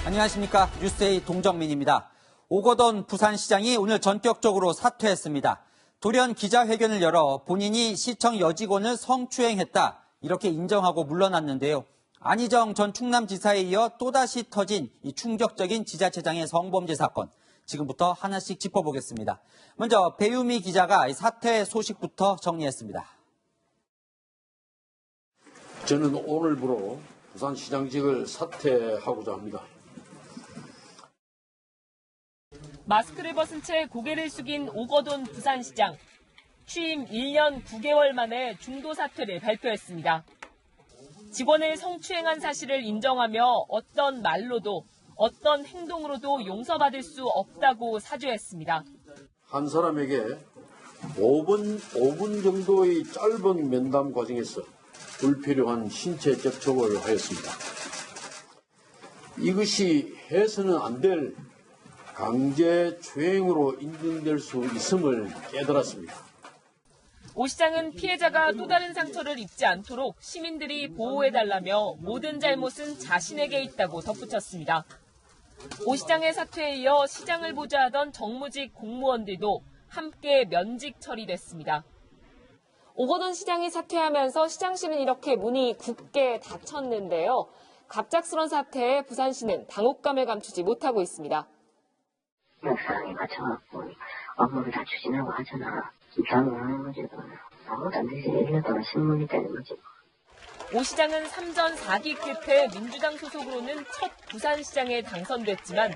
안녕하십니까. 뉴스의 동정민입니다. 오거돈 부산시장이 오늘 전격적으로 사퇴했습니다. 돌연 기자회견을 열어 본인이 시청 여직원을 성추행했다 이렇게 인정하고 물러났는데요. 안희정 전 충남지사에 이어 또다시 터진 이 충격적인 지자체장의 성범죄 사건. 지금부터 하나씩 짚어보겠습니다. 먼저 배유미 기자가 사퇴 소식부터 정리했습니다. 저는 오늘부로 부산시장직을 사퇴하고자 합니다. 마스크를 벗은 채 고개를 숙인 오거돈 부산시장. 취임 1년 9개월 만에 중도 사퇴를 발표했습니다. 직원을 성추행한 사실을 인정하며 어떤 말로도 어떤 행동으로도 용서받을 수 없다고 사죄했습니다. 한 사람에게 5분 정도의 짧은 면담 과정에서 불필요한 신체 접촉을 하였습니다. 이것이 해서는 안 될 강제추행으로 인정될 수 있음을 깨달았습니다. 오 시장은 피해자가 또 다른 상처를 입지 않도록 시민들이 보호해달라며 모든 잘못은 자신에게 있다고 덧붙였습니다. 오 시장의 사퇴에 이어 시장을 보좌하던 정무직 공무원들도 함께 면직 처리됐습니다. 오거돈 시장이 사퇴하면서 시장실은 이렇게 문이 굳게 닫혔는데요. 갑작스런 사태에 부산시는 당혹감을 감추지 못하고 있습니다. 사람이 맞춰갖고 업무를 다 추진하고 하잖아. 기사를 하는 거지. 아무것도 안 되지. 1년 동안 신문이 되는 거지. 오 시장은 3전 4기 끝에 민주당 소속으로는 첫 부산시장에 당선됐지만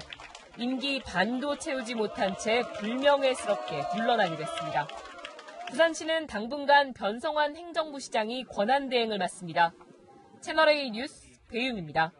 임기 반도 채우지 못한 채 불명예스럽게 물러나게 됐습니다. 부산시는 당분간 변성환 행정부 시장이 권한대행을 맡습니다. 채널A 뉴스 배윤입니다.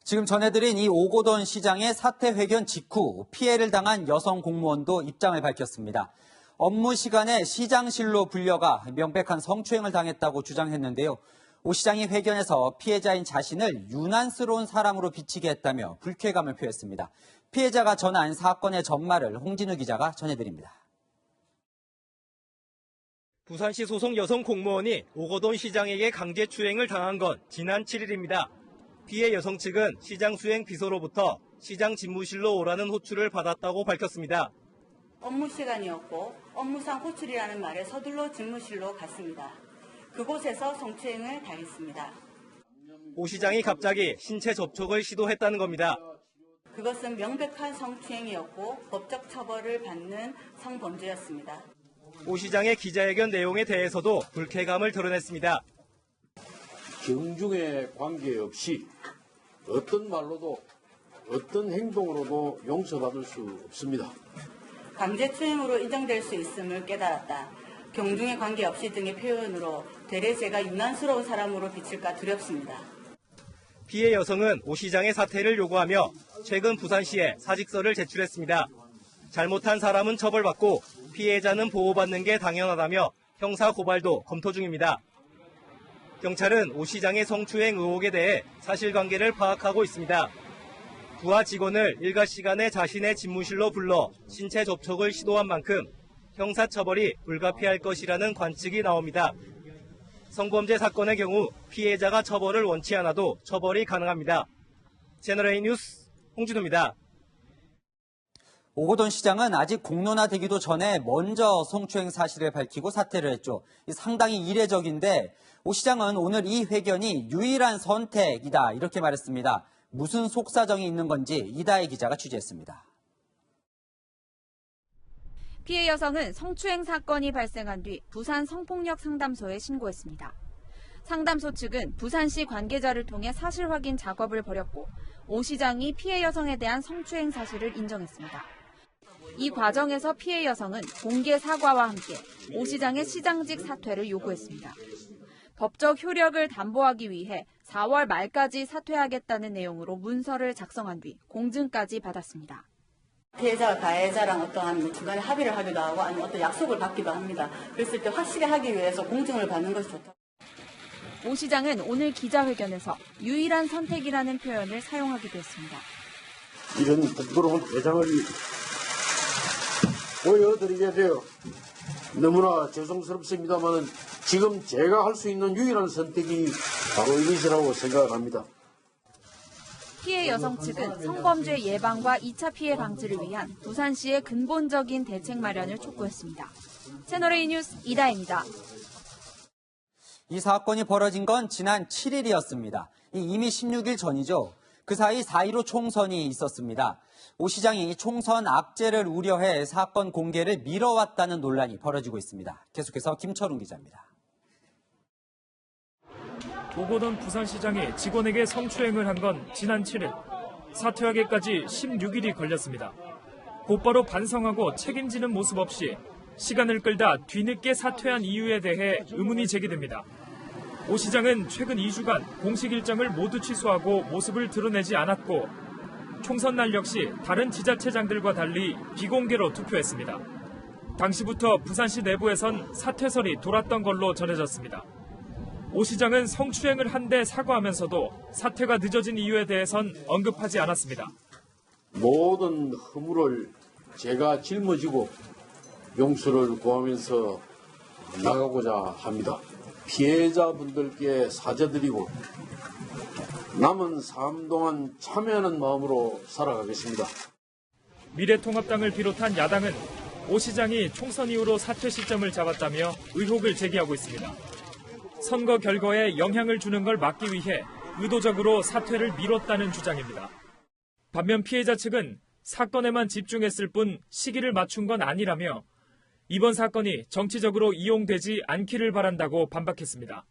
지금 전해드린 이 오거돈 시장의 사퇴 회견 직후 피해를 당한 여성 공무원도 입장을 밝혔습니다. 업무 시간에 시장실로 불려가 명백한 성추행을 당했다고 주장했는데요. 오 시장이 회견에서 피해자인 자신을 유난스러운 사람으로 비치게 했다며 불쾌감을 표했습니다. 피해자가 전한 사건의 전말을 홍진우 기자가 전해드립니다. 부산시 소속 여성 공무원이 오거돈 시장에게 강제추행을 당한 건 지난 7일입니다. 피해 여성 측은 시장 수행 비서로부터 시장 집무실로 오라는 호출을 받았다고 밝혔습니다. 업무 시간이었고 업무상 호출이라는 말에 서둘러 집무실로 갔습니다. 그곳에서 성추행을 당했습니다. 오 시장이 갑자기 신체 접촉을 시도했다는 겁니다. 그것은 명백한 성추행이었고 법적 처벌을 받는 성범죄였습니다. 오 시장의 기자회견 내용에 대해서도 불쾌감을 드러냈습니다. 경중에 관계없이 어떤 말로도 어떤 행동으로도 용서받을 수 없습니다. 강제추행으로 인정될 수 있음을 깨달았다. 경중에 관계없이 등의 표현으로 되레 제가 유난스러운 사람으로 비칠까 두렵습니다. 피해 여성은 오 시장의 사퇴를 요구하며 최근 부산시에 사직서를 제출했습니다. 잘못한 사람은 처벌받고 피해자는 보호받는 게 당연하다며 형사 고발도 검토 중입니다. 경찰은 오 시장의 성추행 의혹에 대해 사실관계를 파악하고 있습니다. 부하 직원을 일과 시간에 자신의 집무실로 불러 신체 접촉을 시도한 만큼 형사처벌이 불가피할 것이라는 관측이 나옵니다. 성범죄 사건의 경우 피해자가 처벌을 원치 않아도 처벌이 가능합니다. 채널A 뉴스 홍진우입니다. 오거돈 시장은 아직 공론화되기도 전에 먼저 성추행 사실을 밝히고 사퇴를 했죠. 상당히 이례적인데 오 시장은 오늘 이 회견이 유일한 선택이다 이렇게 말했습니다. 무슨 속사정이 있는 건지 이다혜 기자가 취재했습니다. 피해 여성은 성추행 사건이 발생한 뒤 부산 성폭력 상담소에 신고했습니다. 상담소 측은 부산시 관계자를 통해 사실 확인 작업을 벌였고 오 시장이 피해 여성에 대한 성추행 사실을 인정했습니다. 이 과정에서 피해 여성은 공개 사과와 함께 오 시장의 시장직 사퇴를 요구했습니다. 법적 효력을 담보하기 위해 4월 말까지 사퇴하겠다는 내용으로 문서를 작성한 뒤 공증까지 받았습니다. 피해자와 가해자랑 어떠한 중간에 합의를 하기도 하고 아니면 어떤 약속을 받기도 합니다. 그랬을 때 확실히 하기 위해서 공증을 받는 것이 좋다. 오 시장은 오늘 기자회견에서 유일한 선택이라는 표현을 사용하기도 했습니다. 이런 부끄러운 대장을 보여드리게 되어 너무나 죄송스럽습니다만 지금 제가 할 수 있는 유일한 선택이 바로 이것이라고 생각합니다. 피해 여성 측은 성범죄 예방과 2차 피해 방지를 위한 부산시의 근본적인 대책 마련을 촉구했습니다. 채널A 뉴스 이다혜입니다. 이 사건이 벌어진 건 지난 7일이었습니다. 이미 16일 전이죠. 그 사이 4.15 총선이 있었습니다. 오 시장이 총선 악재를 우려해 사건 공개를 미뤄왔다는 논란이 벌어지고 있습니다. 계속해서 김철웅 기자입니다. 오거돈 부산시장이 직원에게 성추행을 한 건 지난 7일. 사퇴하기까지 16일이 걸렸습니다. 곧바로 반성하고 책임지는 모습 없이 시간을 끌다 뒤늦게 사퇴한 이유에 대해 의문이 제기됩니다. 오 시장은 최근 2주간 공식 일정을 모두 취소하고 모습을 드러내지 않았고 총선 날 역시 다른 지자체장들과 달리 비공개로 투표했습니다. 당시부터 부산시 내부에선 사퇴설이 돌았던 걸로 전해졌습니다. 오 시장은 성추행을 한 데 사과하면서도 사퇴가 늦어진 이유에 대해선 언급하지 않았습니다. 모든 허물을 제가 짊어지고 용서를 구하면서 나가고자 합니다. 피해자분들께 사죄드리고 남은 삶 동안 참여하는 마음으로 살아가겠습니다. 미래통합당을 비롯한 야당은 오 시장이 총선 이후로 사퇴 시점을 잡았다며 의혹을 제기하고 있습니다. 선거 결과에 영향을 주는 걸 막기 위해 의도적으로 사퇴를 미뤘다는 주장입니다. 반면 피해자 측은 사건에만 집중했을 뿐 시기를 맞춘 건 아니라며 이번 사건이 정치적으로 이용되지 않기를 바란다고 반박했습니다.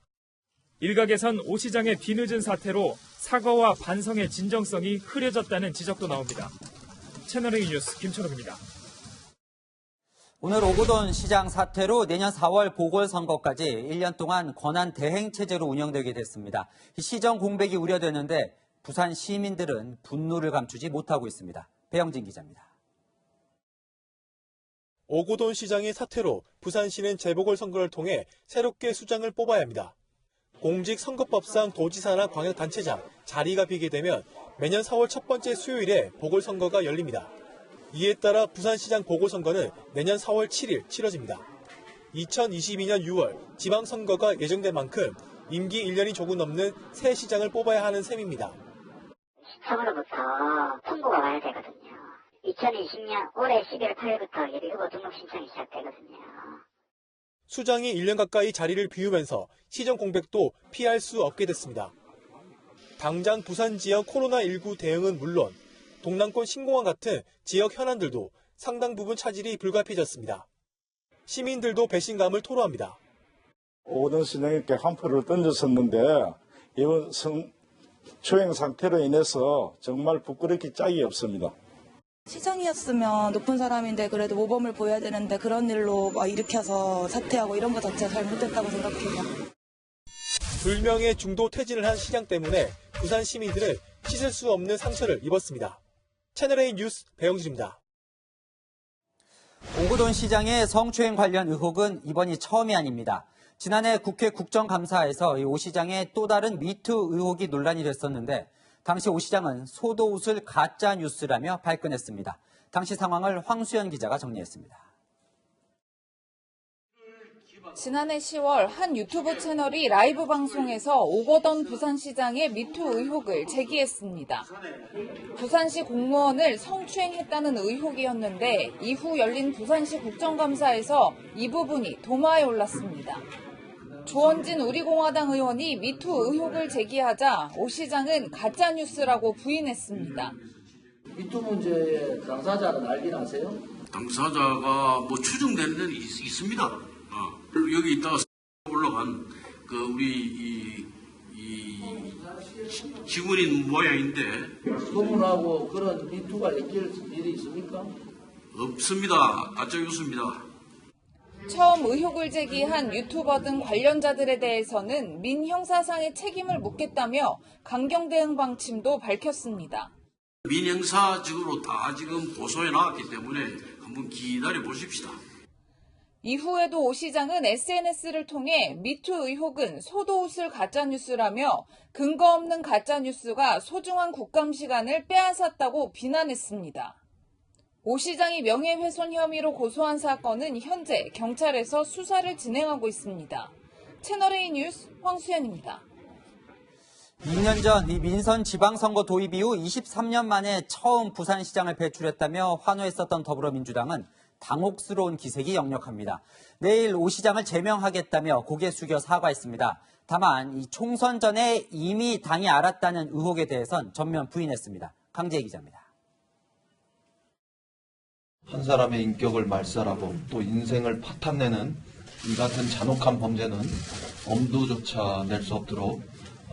일각에선 오 시장의 뒤늦은 사퇴로 사과와 반성의 진정성이 흐려졌다는 지적도 나옵니다. 채널A 뉴스 김철웅입니다. 오늘 오거돈 시장 사퇴로 내년 4월 보궐선거까지 1년 동안 권한 대행 체제로 운영되게 됐습니다. 시정 공백이 우려되는데 부산 시민들은 분노를 감추지 못하고 있습니다. 배영진 기자입니다. 오거돈 시장의 사퇴로 부산시는 재보궐선거를 통해 새롭게 수장을 뽑아야 합니다. 공직선거법상 도지사나 광역단체장 자리가 비게 되면 매년 4월 첫 번째 수요일에 보궐선거가 열립니다. 이에 따라 부산시장 보궐선거는 내년 4월 7일 치러집니다. 2022년 6월 지방선거가 예정된 만큼 임기 1년이 조금 넘는 새 시장을 뽑아야 하는 셈입니다. 3월부터 통보가 와야 되거든요. 2020년 올해 11월 8일부터 예비후보 등록 신청이 시작되거든요. 수장이 1년 가까이 자리를 비우면서 시정 공백도 피할 수 없게 됐습니다. 당장 부산 지역 코로나19 대응은 물론 동남권 신공항 같은 지역 현안들도 상당 부분 차질이 불가피해졌습니다. 시민들도 배신감을 토로합니다. 오거돈 시장에게 한표를 던졌었는데 이번 성추행 상태로 인해서 정말 부끄럽기 짝이 없습니다. 시장이었으면 높은 사람인데 그래도 모범을 보여야 되는데 그런 일로 막 일으켜서 사퇴하고 이런 것 자체가 잘못됐다고 생각해요. 불명예 중도 퇴진을 한 시장 때문에 부산 시민들은 씻을 수 없는 상처를 입었습니다. 채널A 뉴스 배영진입니다. 오거돈 시장의 성추행 관련 의혹은 이번이 처음이 아닙니다. 지난해 국회 국정감사에서 오 시장의 또 다른 미투 의혹이 논란이 됐었는데 당시 오 시장은 소도웃을 가짜 뉴스라며 발끈했습니다. 당시 상황을 황수연 기자가 정리했습니다. 지난해 10월 한 유튜브 채널이 라이브 방송에서 오거돈 부산시장의 미투 의혹을 제기했습니다. 부산시 공무원을 성추행했다는 의혹이었는데 이후 열린 부산시 국정감사에서 이 부분이 도마에 올랐습니다. 조원진 우리공화당 의원이 미투 의혹을 제기하자 오 시장은 가짜뉴스라고 부인했습니다. 미투 문제의 당사자는 알긴 아세요? 당사자가 뭐 추정되는 데는 있습니다. 여기 있다가 올라간 그 우리 직원인 모양인데 소문하고 그런 미투가 엮일 일이 있습니까? 없습니다. 가짜 뉴스입니다. 처음 의혹을 제기한 유튜버 등 관련자들에 대해서는 민형사상의 책임을 묻겠다며 강경 대응 방침도 밝혔습니다. 민형사직으로 다 지금 고소해 나왔기 때문에 한번 기다려 보십시다. 이후에도 오 시장은 SNS를 통해 미투 의혹은 소도웃을 가짜뉴스라며 근거 없는 가짜뉴스가 소중한 국감 시간을 빼앗았다고 비난했습니다. 오 시장이 명예훼손 혐의로 고소한 사건은 현재 경찰에서 수사를 진행하고 있습니다. 채널A 뉴스 황수연입니다. 2년 전 이 민선 지방선거 도입 이후 23년 만에 처음 부산시장을 배출했다며 환호했었던 더불어민주당은 당혹스러운 기색이 역력합니다. 내일 오 시장을 제명하겠다며 고개 숙여 사과했습니다. 다만 이 총선 전에 이미 당이 알았다는 의혹에 대해선 전면 부인했습니다. 강재희 기자입니다. 한 사람의 인격을 말살하고 또 인생을 파탄내는 이 같은 잔혹한 범죄는 엄두조차 낼 수 없도록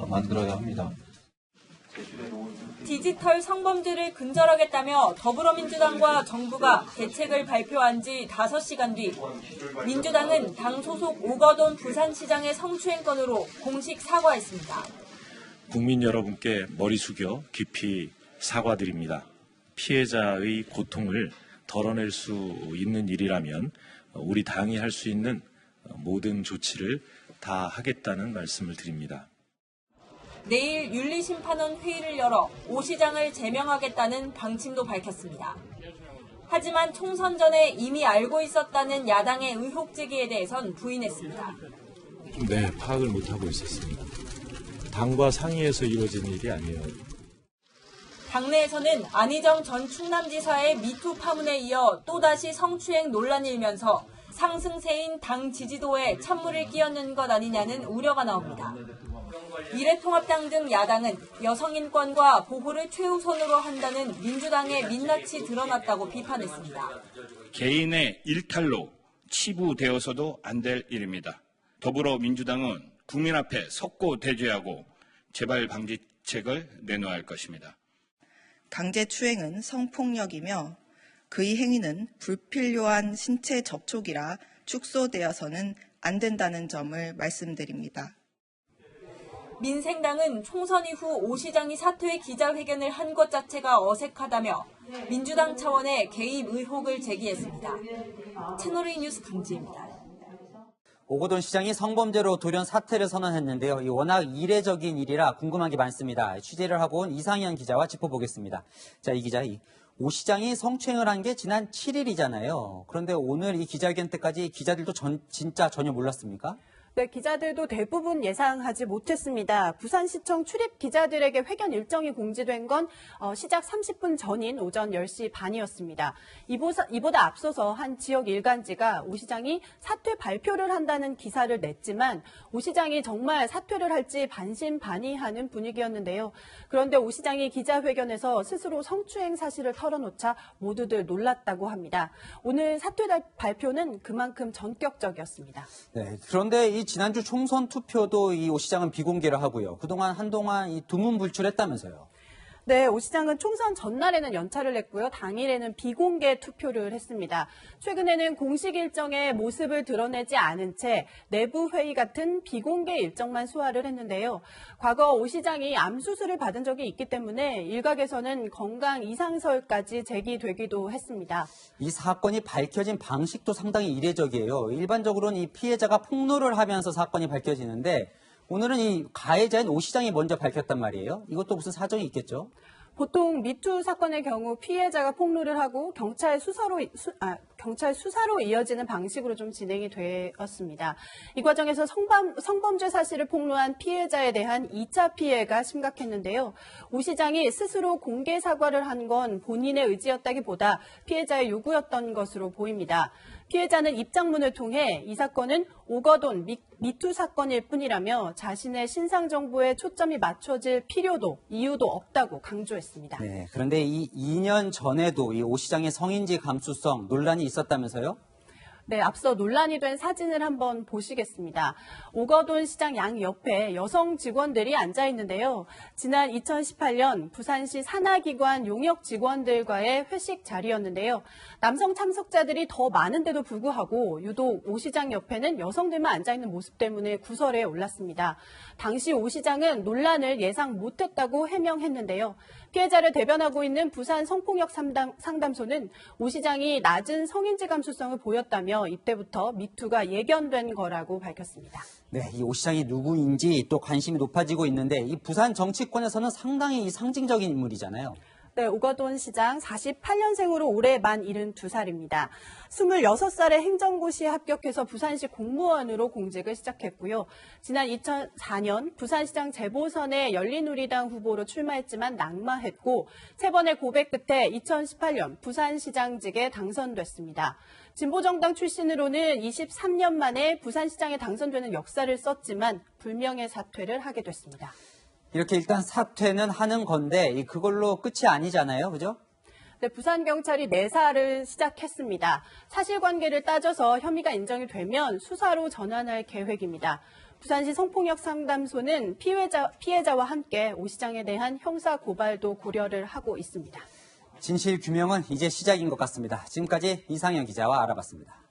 만들어야 합니다. 디지털 성범죄를 근절하겠다며 더불어민주당과 정부가 대책을 발표한 지 5시간 뒤 민주당은 당 소속 오거돈 부산시장의 성추행 건으로 공식 사과했습니다. 국민 여러분께 머리 숙여 깊이 사과드립니다. 피해자의 고통을 덜어낼 수 있는 일이라면 우리 당이 할 수 있는 모든 조치를 다 하겠다는 말씀을 드립니다. 내일 윤리심판원 회의를 열어 오 시장을 제명하겠다는 방침도 밝혔습니다. 하지만 총선 전에 이미 알고 있었다는 야당의 의혹 제기에 대해선 부인했습니다. 네, 파악을 못하고 있었습니다. 당과 상의해서 이루어진 일이 아니에요. 당내에서는 안희정 전 충남지사의 미투 파문에 이어 또다시 성추행 논란이 일면서 상승세인 당 지지도에 찬물을 끼얹는 것 아니냐는 우려가 나옵니다. 미래통합당 등 야당은 여성인권과 보호를 최우선으로 한다는 민주당의 민낯이 드러났다고 비판했습니다. 개인의 일탈로 치부되어서도 안 될 일입니다. 더불어민주당은 국민 앞에 석고 대죄하고 재발 방지책을 내놓아야 할 것입니다. 강제추행은 성폭력이며 그의 행위는 불필요한 신체 접촉이라 축소되어서는 안 된다는 점을 말씀드립니다. 민생당은 총선 이후 오 시장이 사퇴 기자회견을 한 것 자체가 어색하다며 민주당 차원의 개입 의혹을 제기했습니다. 채널A 뉴스 강지입니다. 오거돈 시장이 성범죄로 돌연 사퇴를 선언했는데요. 이 워낙 이례적인 일이라 궁금한 게 많습니다. 취재를 하고 온 이상현 기자와 짚어보겠습니다. 자, 이 기자, 오 시장이 성추행을 한 게 지난 7일이잖아요. 그런데 오늘 이 기자회견 때까지 기자들도 진짜 전혀 몰랐습니까? 네, 기자들도 대부분 예상하지 못했습니다. 부산시청 출입 기자들에게 회견 일정이 공지된 건 시작 30분 전인 오전 10시 반이었습니다. 이보다 앞서서 한 지역 일간지가 오 시장이 사퇴 발표를 한다는 기사를 냈지만 오 시장이 정말 사퇴를 할지 반신반의하는 분위기였는데요. 그런데 오 시장이 기자회견에서 스스로 성추행 사실을 털어놓자 모두들 놀랐다고 합니다. 오늘 사퇴 발표는 그만큼 전격적이었습니다. 네, 그런데 이 지난주 총선 투표도 이 오 시장은 비공개를 하고요. 한동안 이 두문불출했다면서요. 네, 오 시장은 총선 전날에는 연차를 냈고요. 당일에는 비공개 투표를 했습니다. 최근에는 공식 일정의 모습을 드러내지 않은 채 내부 회의 같은 비공개 일정만 소화를 했는데요. 과거 오 시장이 암 수술을 받은 적이 있기 때문에 일각에서는 건강 이상설까지 제기되기도 했습니다. 이 사건이 밝혀진 방식도 상당히 이례적이에요. 일반적으로는 이 피해자가 폭로를 하면서 사건이 밝혀지는데 오늘은 이 가해자인 오 시장이 먼저 밝혔단 말이에요. 이것도 무슨 사정이 있겠죠? 보통 미투 사건의 경우 피해자가 폭로를 하고 경찰 수사로 이어지는 방식으로 좀 진행이 되었습니다. 이 과정에서 성범죄 사실을 폭로한 피해자에 대한 2차 피해가 심각했는데요. 오 시장이 스스로 공개 사과를 한 건 본인의 의지였다기보다 피해자의 요구였던 것으로 보입니다. 피해자는 입장문을 통해 이 사건은 오거돈 미투 사건일 뿐이라며 자신의 신상 정보에 초점이 맞춰질 필요도 이유도 없다고 강조했습니다. 네, 그런데 이 2년 전에도 이 오 시장의 성인지 감수성 논란이 있었다면서요? 네, 앞서 논란이 된 사진을 한번 보시겠습니다. 오거돈 시장 양 옆에 여성 직원들이 앉아 있는데요. 지난 2018년 부산시 산하기관 용역 직원들과의 회식 자리였는데요. 남성 참석자들이 더 많은데도 불구하고 유독 오 시장 옆에는 여성들만 앉아 있는 모습 때문에 구설에 올랐습니다. 당시 오 시장은 논란을 예상 못했다고 해명했는데요. 피해자를 대변하고 있는 부산 성폭력 상담소는 오 시장이 낮은 성인지 감수성을 보였다며 이때부터 미투가 예견된 거라고 밝혔습니다. 네, 이 오 시장이 누구인지 또 관심이 높아지고 있는데 이 부산 정치권에서는 상당히 상징적인 인물이잖아요. 네, 오거돈 시장 48년생으로 올해 만 72살입니다. 26살에 행정고시에 합격해서 부산시 공무원으로 공직을 시작했고요. 지난 2004년 부산시장 재보선에 열린우리당 후보로 출마했지만 낙마했고 3번의 고백 끝에 2018년 부산시장직에 당선됐습니다. 진보정당 출신으로는 23년 만에 부산시장에 당선되는 역사를 썼지만 불명예 사퇴를 하게 됐습니다. 이렇게 일단 사퇴는 하는 건데 그걸로 끝이 아니잖아요. 그죠? 네, 부산경찰이 내사를 시작했습니다. 사실관계를 따져서 혐의가 인정이 되면 수사로 전환할 계획입니다. 부산시 성폭력 상담소는 피해자와 함께 오 시장에 대한 형사 고발도 고려를 하고 있습니다. 진실 규명은 이제 시작인 것 같습니다. 지금까지 이상현 기자와 알아봤습니다.